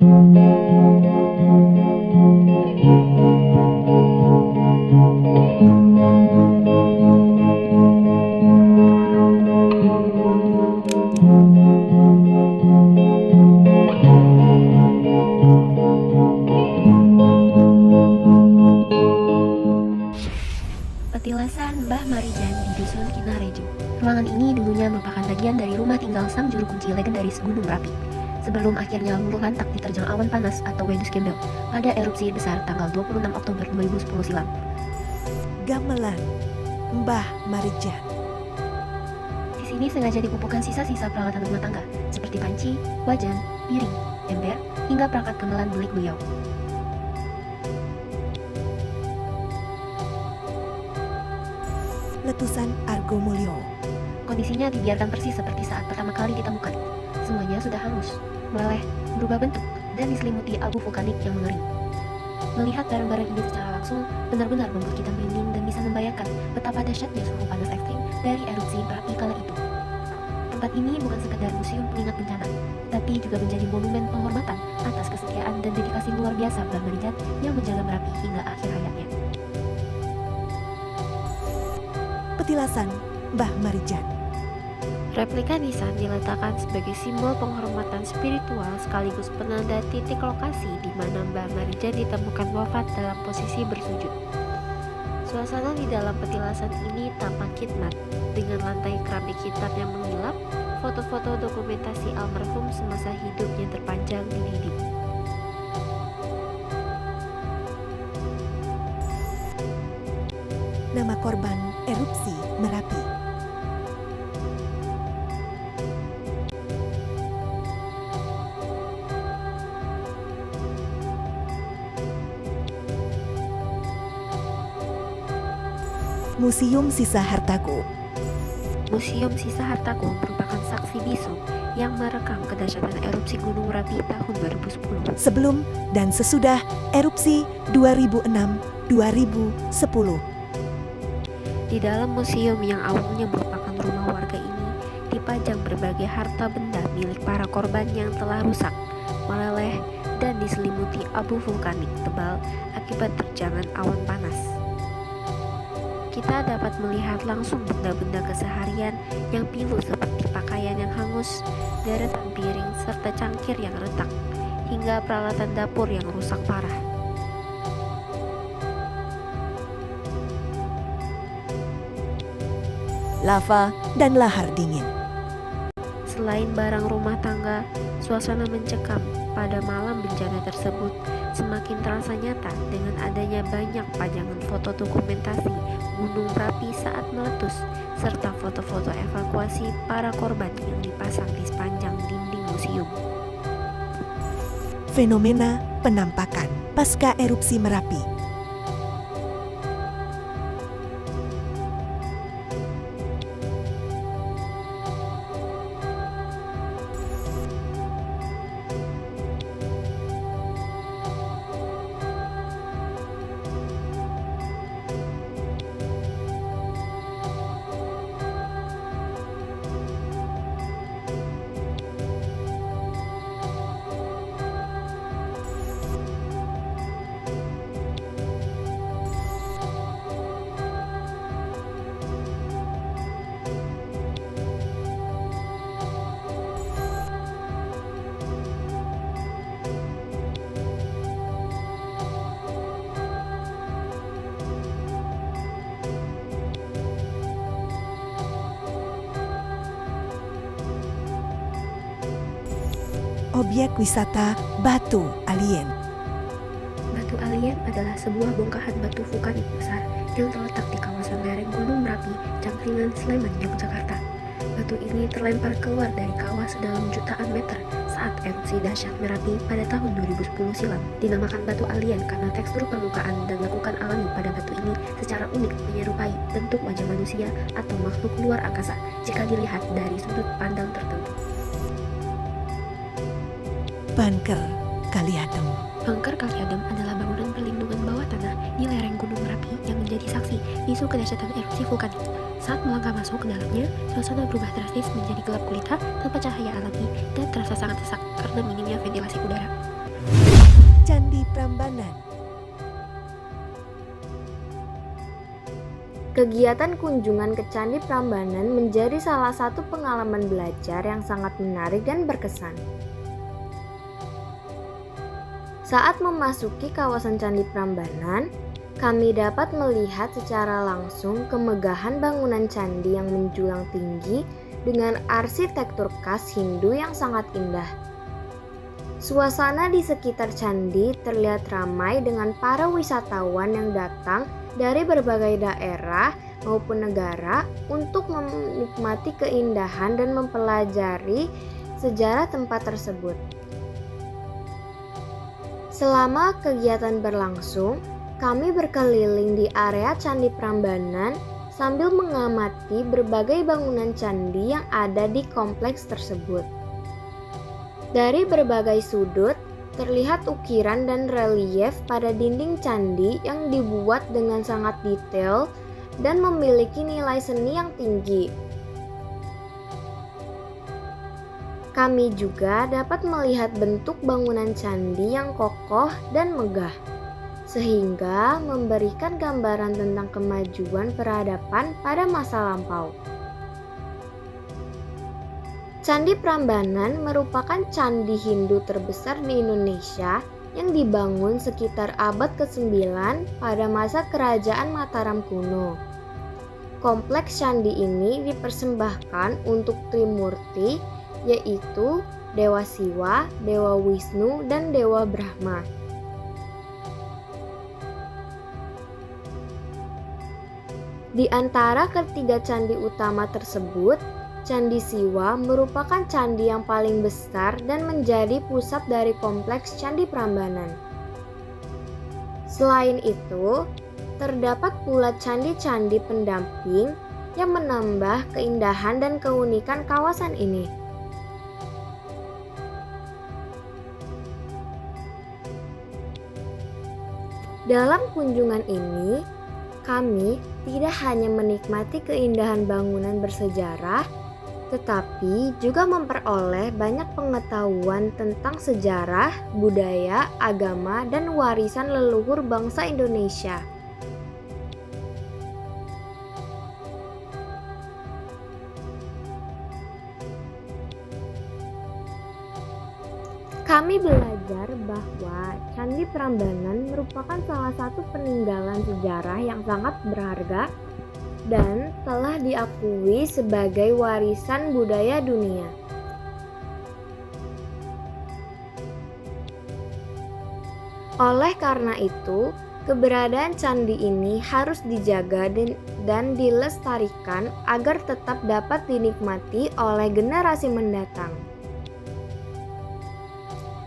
Petilasan Mbah Marijan di Dusun Kinarejo. Ruangan ini dulunya merupakan bagian dari rumah tinggal sang juru kunci legendaris Gunung Merapi. Sebelum akhirnya luluh lantak diterjang awan panas atau Wedus Gembel pada erupsi besar tanggal 26 Oktober 2010 silam. Gamelan Mbah Marijan. Di sini sengaja dikumpulkan sisa-sisa peralatan rumah tangga seperti panci, wajan, piring, ember, hingga perangkat gamelan milik beliau. Letusan Argo Mulyo. Kondisinya dibiarkan persis seperti saat pertama kali ditemukan. Semuanya sudah hangus, meleleh, berubah bentuk, dan diselimuti abu vulkanik yang mengering. Melihat barang-barang ini secara langsung benar-benar membuat kita merinding dan bisa membayangkan betapa dahsyatnya suhu panas ekstrim dari erupsi Merapi kala itu. Tempat ini bukan sekedar museum pengingat bencana, tapi juga menjadi monumen penghormatan atas kesetiaan dan dedikasi luar biasa Mbah Marijan yang menjaga Merapi hingga akhir hayatnya. Petilasan Mbah Marijan. Replika nisan diletakkan sebagai simbol penghormatan spiritual sekaligus penanda titik lokasi di mana Mbah Marijan ditemukan wafat dalam posisi bersujud. Suasana di dalam petilasan ini tampak khidmat dengan lantai keramik hitam yang mengilap, foto-foto dokumentasi almarhum semasa hidupnya terpanjang di dinding. Nama korban erupsi Merapi. Museum Sisa Hartago. Museum Sisa Hartago merupakan saksi bisu yang merekam kedahsyatan erupsi Gunung Merapi tahun 2010. Sebelum dan sesudah erupsi 2006-2010. Di dalam museum yang awalnya merupakan rumah warga ini, dipajang berbagai harta benda milik para korban yang telah rusak, meleleh, dan diselimuti abu vulkanik tebal akibat terjangan awan panas. Kita dapat melihat langsung benda-benda keseharian yang pilu seperti pakaian yang hangus, deretan piring, serta cangkir yang retak, hingga peralatan dapur yang rusak parah. Lava dan lahar dingin. Selain barang rumah tangga, suasana mencekam pada malam bencana tersebut semakin terasa nyata dengan adanya banyak pajangan foto dokumentasi Gunung Merapi saat meletus, serta foto-foto evakuasi para korban yang dipasang di sepanjang dinding museum. Fenomena penampakan pasca erupsi Merapi. Objek wisata Batu Alien. Batu Alien adalah sebuah bongkahan batu vulkanik besar yang terletak di kawasan lereng Gunung Merapi, Cangkringan, Sleman, Yogyakarta. Batu ini terlempar keluar dari kawah sedalam jutaan meter saat erupsi dahsyat Merapi pada tahun 2010 silam. Dinamakan batu alien karena tekstur permukaan dan lekukan alami pada batu ini secara unik menyerupai bentuk wajah manusia atau makhluk luar angkasa jika dilihat dari sudut pandang tertentu. Bunker Kaliadem. Bunker Kaliadem adalah bangunan perlindungan bawah tanah di lereng Gunung Merapi yang menjadi saksi bisu kedahsyatan erupsi vulkanik. Saat melangkah masuk ke dalamnya, suasana berubah drastis menjadi gelap gulita tanpa cahaya alami dan terasa sangat sesak karena minimnya ventilasi udara. Candi Prambanan. Kegiatan kunjungan ke Candi Prambanan menjadi salah satu pengalaman belajar yang sangat menarik dan berkesan. Saat memasuki kawasan Candi Prambanan, kami dapat melihat secara langsung kemegahan bangunan candi yang menjulang tinggi dengan arsitektur khas Hindu yang sangat indah. Suasana di sekitar candi terlihat ramai dengan para wisatawan yang datang dari berbagai daerah maupun negara untuk menikmati keindahan dan mempelajari sejarah tempat tersebut. Selama kegiatan berlangsung, kami berkeliling di area Candi Prambanan sambil mengamati berbagai bangunan candi yang ada di kompleks tersebut. Dari berbagai sudut, terlihat ukiran dan relief pada dinding candi yang dibuat dengan sangat detail dan memiliki nilai seni yang tinggi. Kami juga dapat melihat bentuk bangunan candi yang kokoh dan megah, sehingga memberikan gambaran tentang kemajuan peradaban pada masa lampau. Candi Prambanan merupakan candi Hindu terbesar di Indonesia yang dibangun sekitar abad ke-9 pada masa Kerajaan Mataram kuno. Kompleks candi ini dipersembahkan untuk Trimurti, yaitu Dewa Siwa, Dewa Wisnu, dan Dewa Brahma. Di antara ketiga candi utama tersebut, Candi Siwa merupakan candi yang paling besar dan menjadi pusat dari kompleks Candi Prambanan. Selain itu, terdapat pula candi-candi pendamping yang menambah keindahan dan keunikan kawasan ini. Dalam kunjungan ini, kami tidak hanya menikmati keindahan bangunan bersejarah, tetapi juga memperoleh banyak pengetahuan tentang sejarah, budaya, agama, dan warisan leluhur bangsa Indonesia. Kami belajar bahwa Candi Prambanan merupakan salah satu peninggalan sejarah yang sangat berharga dan telah diakui sebagai warisan budaya dunia. Oleh karena itu, keberadaan candi ini harus dijaga dan dilestarikan agar tetap dapat dinikmati oleh generasi mendatang.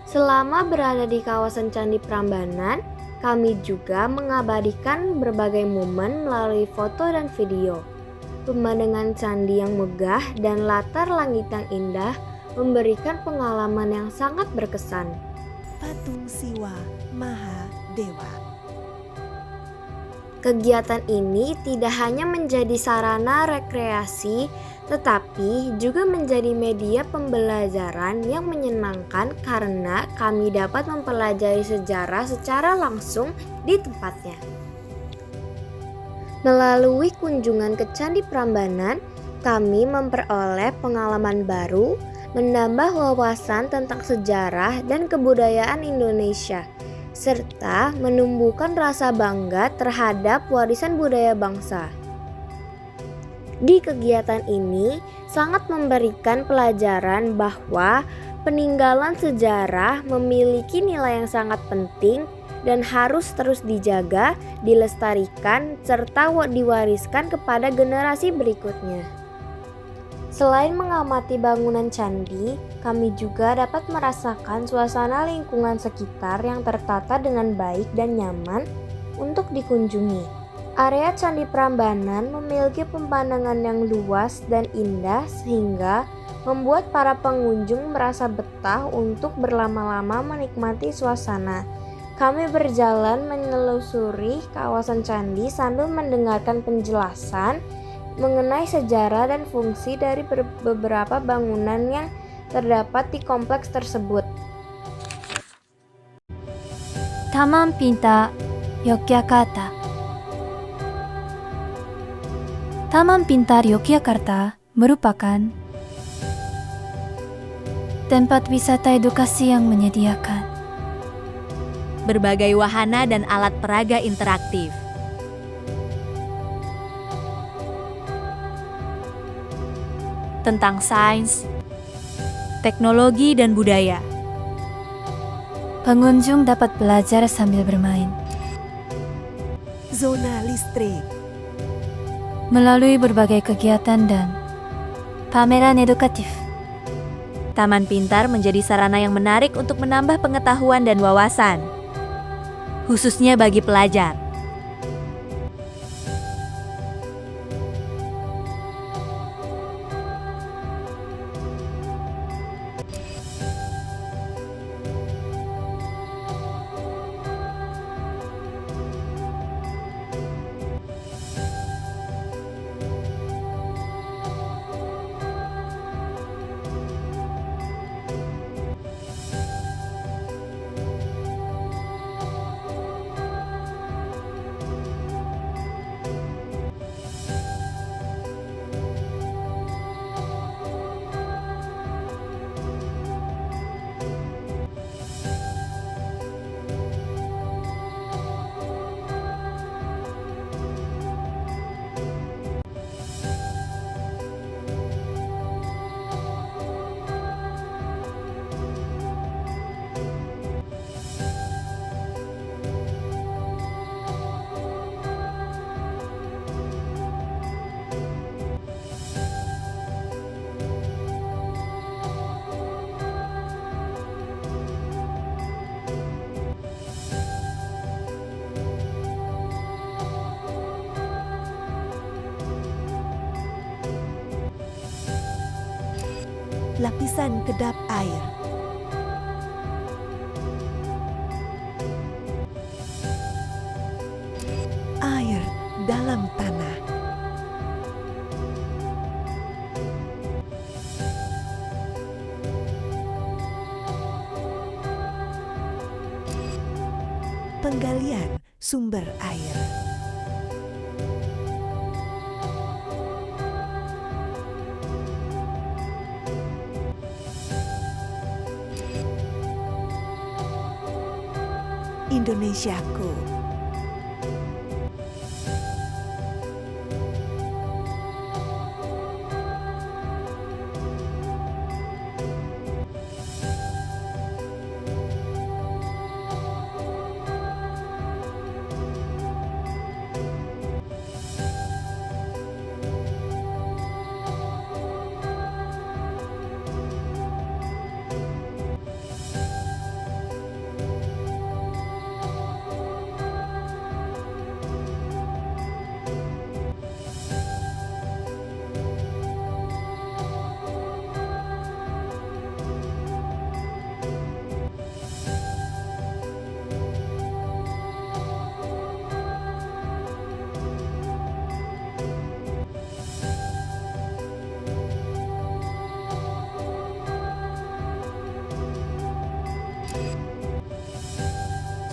Selama berada di kawasan Candi Prambanan, kami juga mengabadikan berbagai momen melalui foto dan video. Pemandangan candi yang megah dan latar langit yang indah memberikan pengalaman yang sangat berkesan. Patung Siwa Maha Dewa. Kegiatan ini tidak hanya menjadi sarana rekreasi, tetapi juga menjadi media pembelajaran yang menyenangkan karena kami dapat mempelajari sejarah secara langsung di tempatnya. Melalui kunjungan ke Candi Prambanan, kami memperoleh pengalaman baru, menambah wawasan tentang sejarah dan kebudayaan Indonesia, serta menumbuhkan rasa bangga terhadap warisan budaya bangsa. Di kegiatan ini sangat memberikan pelajaran bahwa peninggalan sejarah memiliki nilai yang sangat penting dan harus terus dijaga, dilestarikan, serta diwariskan kepada generasi berikutnya. Selain mengamati bangunan candi, kami juga dapat merasakan suasana lingkungan sekitar yang tertata dengan baik dan nyaman untuk dikunjungi. Area Candi Prambanan memiliki pemandangan yang luas dan indah sehingga membuat para pengunjung merasa betah untuk berlama-lama menikmati suasana. Kami berjalan menelusuri kawasan candi sambil mendengarkan penjelasan mengenai sejarah dan fungsi dari beberapa bangunan yang terdapat di kompleks tersebut. Taman Pintar Yogyakarta. Taman Pintar Yogyakarta merupakan tempat wisata edukasi yang menyediakan berbagai wahana dan alat peraga interaktif. Tentang sains, teknologi, dan budaya. Pengunjung dapat belajar sambil bermain Zona listrik. melalui berbagai kegiatan dan pameran edukatif. Taman Pintar menjadi sarana yang menarik untuk menambah pengetahuan dan wawasan, khususnya bagi pelajar. Lapisan kedap air. Air dalam tanah. Penggalian sumber air. Indonesiaku.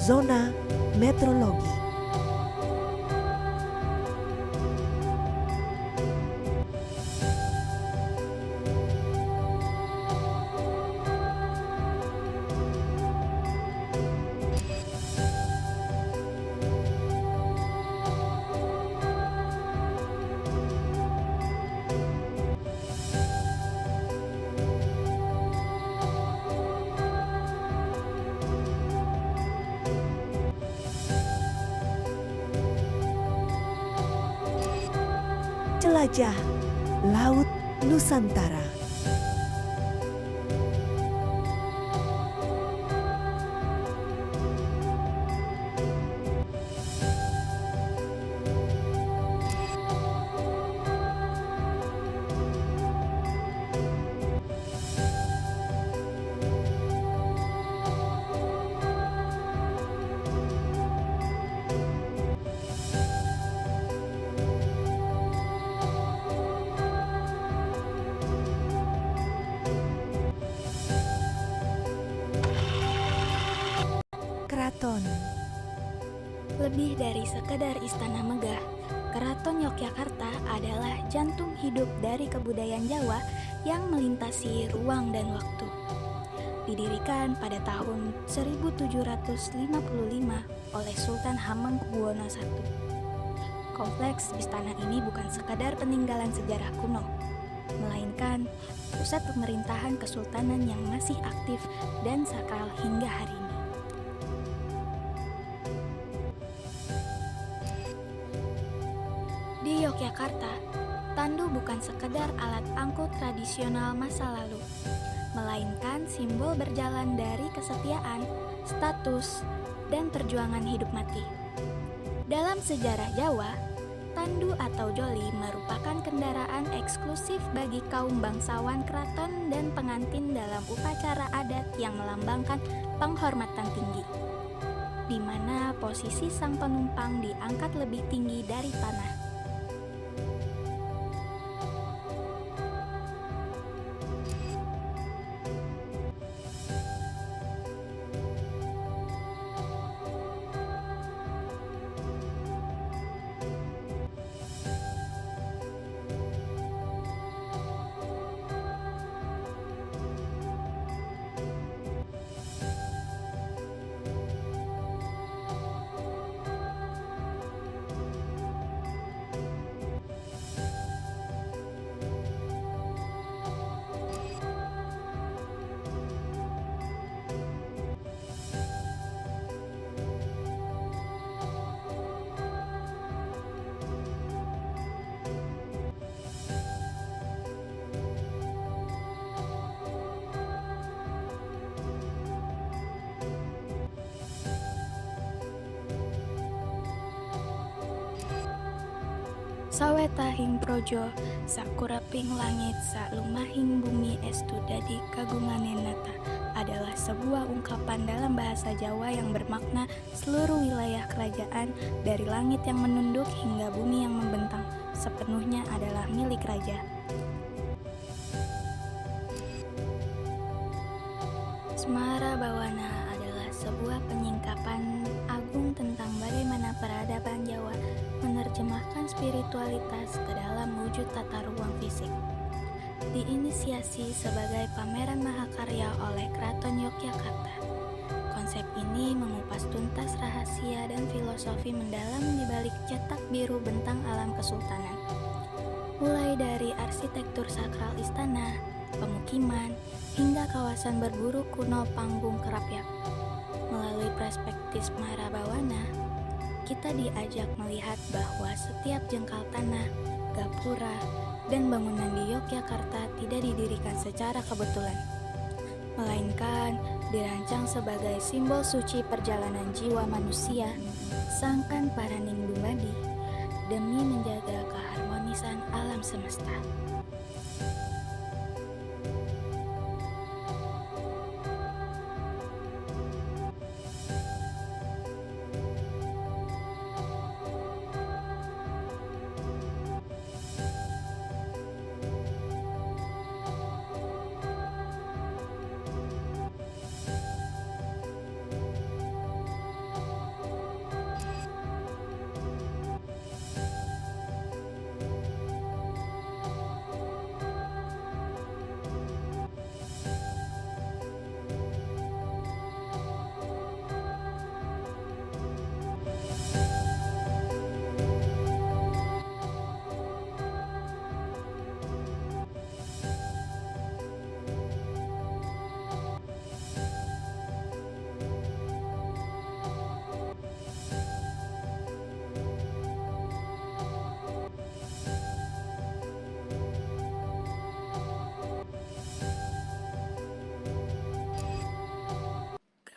Zona meteorologi. Jelajah Laut Nusantara. Keraton Lebih dari sekedar istana megah, Keraton Yogyakarta adalah jantung hidup dari kebudayaan Jawa yang melintasi ruang dan waktu. Didirikan pada tahun 1755 oleh Sultan Hamengkubuwono I. Kompleks istana ini bukan sekadar peninggalan sejarah kuno, melainkan pusat pemerintahan kesultanan yang masih aktif dan sakral hingga hari ini. Di Yogyakarta, tandu bukan sekedar alat angkut tradisional masa lalu, melainkan simbol berjalan dari kesetiaan, status, dan perjuangan hidup mati. Dalam sejarah Jawa, tandu atau joli merupakan kendaraan eksklusif bagi kaum bangsawan keraton dan pengantin dalam upacara adat yang melambangkan penghormatan tinggi, di mana posisi sang penumpang diangkat lebih tinggi dari tanah. Sawetahing projo, sakuraping langit, salumahing bumi estu dadi kagunganenata adalah sebuah ungkapan dalam bahasa Jawa yang bermakna seluruh wilayah kerajaan dari langit yang menunduk hingga bumi yang membentang sepenuhnya adalah milik raja. Semara Bawana adalah sebuah penyingkapan agung tentang bagaimana peradaban Jawa menerjemahkan spiritualitas ke dalam wujud tata ruang fisik. Diinisiasi sebagai pameran mahakarya oleh Keraton Yogyakarta, konsep ini mengupas tuntas rahasia dan filosofi mendalam di balik cetak biru bentang alam kesultanan. Mulai dari arsitektur sakral istana, pemukiman, hingga kawasan berburu kuno Panggung Kerapyak. Melalui perspektif Semara Bawana, kita diajak melihat bahwa setiap jengkal tanah, gapura, dan bangunan di Yogyakarta tidak didirikan secara kebetulan, melainkan dirancang sebagai simbol suci perjalanan jiwa manusia, sangkan paraning dumadi, demi menjaga keharmonisan alam semesta.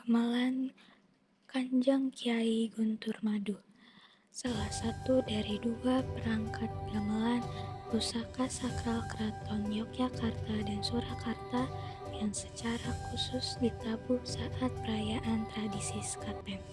Gamelan Kanjeng Kyai Guntur Madu, salah satu dari dua perangkat gamelan pusaka sakral Keraton Yogyakarta dan Surakarta yang secara khusus ditabuh saat perayaan tradisi Sekaten.